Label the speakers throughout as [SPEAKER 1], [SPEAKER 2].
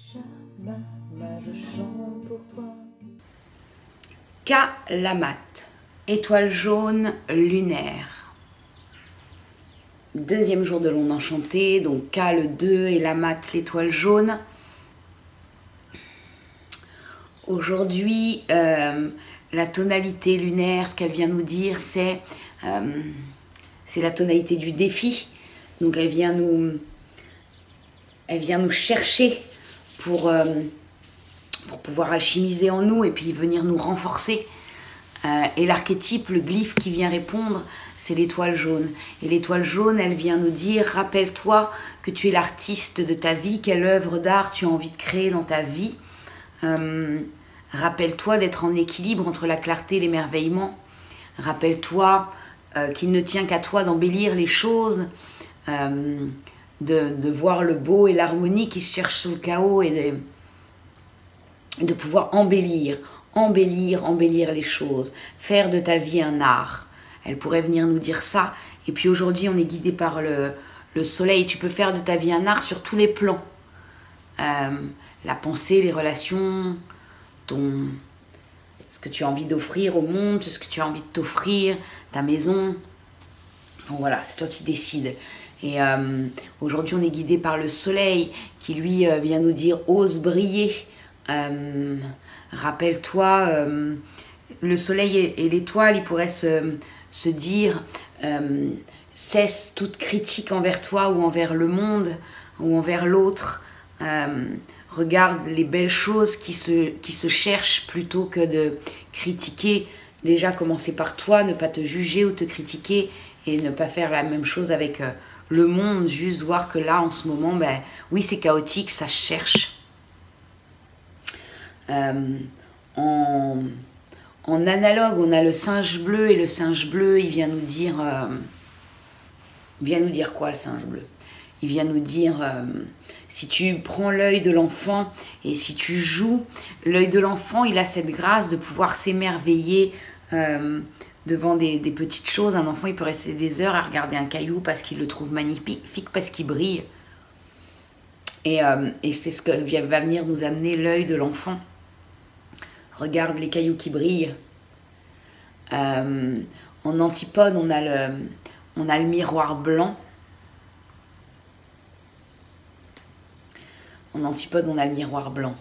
[SPEAKER 1] Je chante pour toi.
[SPEAKER 2] Kalamat, étoile jaune lunaire. Deuxième jour de l'onde enchantée, donc K le 2 et Lamat l'étoile jaune. Aujourd'hui, la tonalité lunaire, ce qu'elle vient nous dire, c'est la tonalité du défi. Donc elle vient nous chercher pour pouvoir alchimiser en nous et puis venir nous renforcer. Et l'archétype, le glyphe qui vient répondre, c'est l'étoile jaune. Et l'étoile jaune, elle vient nous dire, rappelle-toi que tu es l'artiste de ta vie, quelle œuvre d'art tu as envie de créer dans ta vie. Rappelle-toi d'être en équilibre entre la clarté et l'émerveillement. Rappelle-toi qu'il ne tient qu'à toi d'embellir les choses, de voir le beau et l'harmonie qui se cherchent sous le chaos et de pouvoir embellir les choses, faire de ta vie un art. Elle pourrait venir nous dire ça. Et puis aujourd'hui, on est guidé par le soleil. Tu peux faire de ta vie un art sur tous les plans. La pensée, les relations, ce que tu as envie d'offrir au monde, ce que tu as envie de t'offrir, ta maison. Donc voilà, c'est toi qui décides. Et aujourd'hui, on est guidé par le soleil qui, lui, vient nous dire « ose briller ». Rappelle-toi, le soleil et l'étoile, ils pourraient se dire cesse toute critique envers toi ou envers le monde ou envers l'autre. Regarde les belles choses qui se cherchent plutôt que de critiquer. Déjà, commencer par toi, ne pas te juger ou te critiquer et ne pas faire la même chose avec le monde. Juste voir que là, en ce moment, ben, oui, c'est chaotique, ça se cherche. En analogue, on a le singe bleu et le singe bleu, il vient nous dire quoi le singe bleu? Il vient nous dire si tu prends l'œil de l'enfant et si tu joues, l'œil de l'enfant, il a cette grâce de pouvoir s'émerveiller devant des petites choses. Un enfant, il peut rester des heures à regarder un caillou parce qu'il le trouve magnifique, parce qu'il brille. Et c'est ce que va venir nous amener l'œil de l'enfant. Regarde les cailloux qui brillent. En antipode, on a le miroir blanc. En antipode, on a le miroir blanc.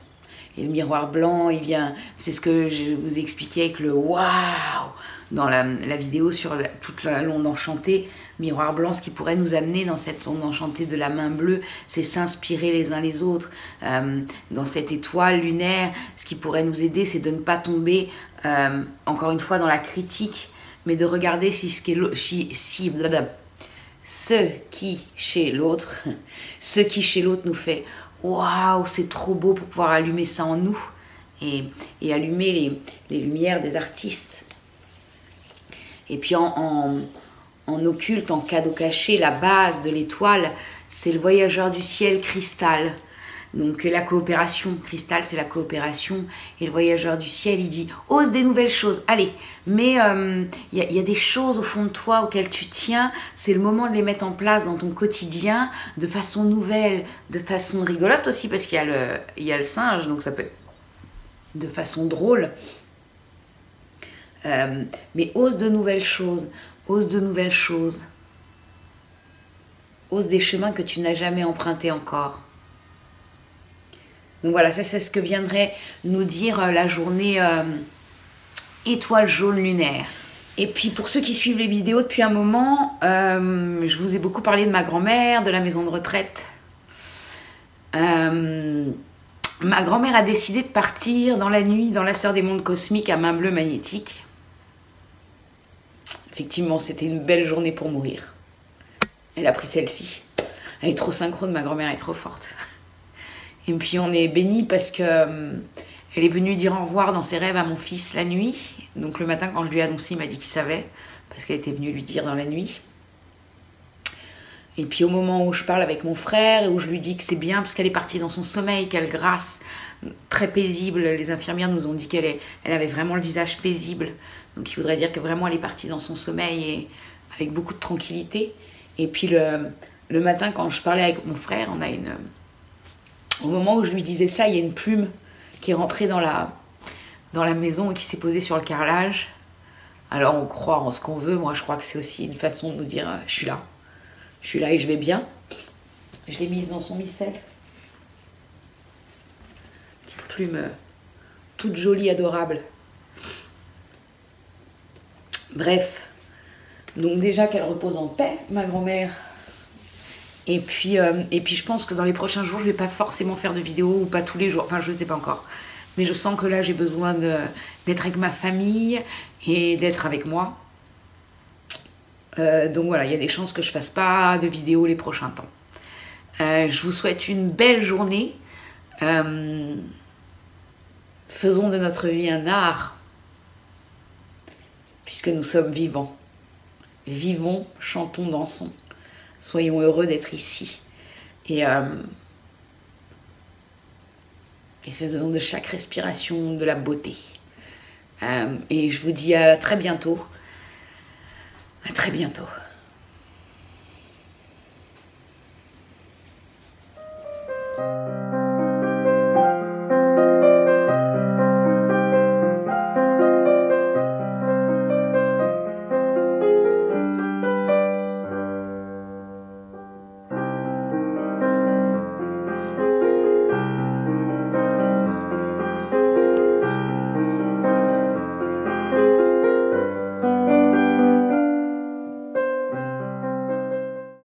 [SPEAKER 2] Et le miroir blanc, il vient... C'est ce que je vous expliquais avec le « waouh » dans la vidéo sur toute l'onde enchantée. Miroir blanc, ce qui pourrait nous amener dans cette onde enchantée de la main bleue, c'est s'inspirer les uns les autres. Dans cette étoile lunaire, ce qui pourrait nous aider, c'est de ne pas tomber, encore une fois, dans la critique, mais de regarder ce qui chez l'autre nous fait « waouh, c'est trop beau » pour pouvoir allumer ça en nous et allumer les lumières des artistes. Et puis en occulte, en cadeau caché, la base de l'étoile, c'est le voyageur du ciel cristal. Donc la coopération, cristal c'est la coopération. Et le voyageur du ciel, il dit « ose des nouvelles choses, allez ». Mais y a des choses au fond de toi auxquelles tu tiens, c'est le moment de les mettre en place dans ton quotidien, de façon nouvelle, de façon rigolote aussi, parce qu'il y a le singe, donc ça peut être de façon drôle. Mais ose de nouvelles choses, ose de nouvelles choses. Ose des chemins que tu n'as jamais empruntés encore. Donc voilà, ça c'est ce que viendrait nous dire la journée étoile jaune lunaire. Et puis pour ceux qui suivent les vidéos depuis un moment, je vous ai beaucoup parlé de ma grand-mère, de la maison de retraite. Ma grand-mère a décidé de partir dans la nuit dans la Sœur des mondes cosmiques à main bleue magnétique. Effectivement, c'était une belle journée pour mourir. Elle a pris celle-ci. Elle est trop synchrone, ma grand-mère est trop forte. Et puis on est bénis parce que elle est venue dire au revoir dans ses rêves à mon fils la nuit. Donc le matin, quand je lui ai annoncé, il m'a dit qu'il savait, parce qu'elle était venue lui dire dans la nuit. Et puis au moment où je parle avec mon frère et où je lui dis que c'est bien parce qu'elle est partie dans son sommeil, quelle grâce, très paisible. Les infirmières nous ont dit qu'elle avait vraiment le visage paisible. Donc il voudrait dire que vraiment elle est partie dans son sommeil et avec beaucoup de tranquillité. Et puis le matin, quand je parlais avec mon frère, on a Au moment où je lui disais ça, il y a une plume qui est rentrée dans la maison et qui s'est posée sur le carrelage. Alors on croit en ce qu'on veut, moi je crois que c'est aussi une façon de nous dire je suis là et je vais bien. Je l'ai mise dans son micelle. Petite plume toute jolie, adorable. Bref, donc déjà qu'elle repose en paix, ma grand-mère. Et puis je pense que dans les prochains jours, je vais pas forcément faire de vidéos ou pas tous les jours. Enfin, je sais pas encore. Mais je sens que là, j'ai besoin d'être avec ma famille et d'être avec moi. Donc voilà, il y a des chances que je fasse pas de vidéos les prochains temps. Je vous souhaite une belle journée. Faisons de notre vie un art, puisque nous sommes vivants. Vivons, chantons, dansons. Soyons heureux d'être ici. Et faisons de chaque respiration de la beauté. Et je vous dis à très bientôt. À très bientôt.